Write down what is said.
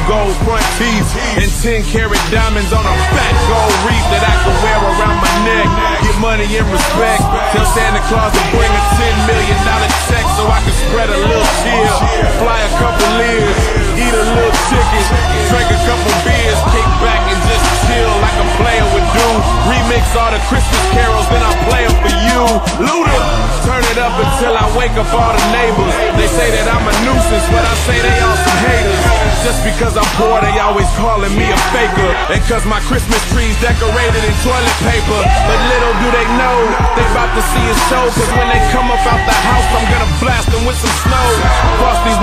gold front teeth and 10-carat diamonds on a fat gold wreath that I can wear around my neck. Get money and respect. Tell Santa Claus to bring a $10 million check so I can spread a little cheer. Fly a couple years, eat a little chicken, drink a couple beers, kick back and just chill like a player would do. Remix all the Christmas carols, then I play them for you. Luda, turn it up until I wake up all the neighbors. They say that I'm a nuisance, but I say they all some haters. Just because I'm poor, they always calling me a faker. And cause my Christmas tree's decorated in toilet paper. But little do they know, they about to see a show. Cause when they come up out the house, I'm gonna blast them with some snow. Frosty's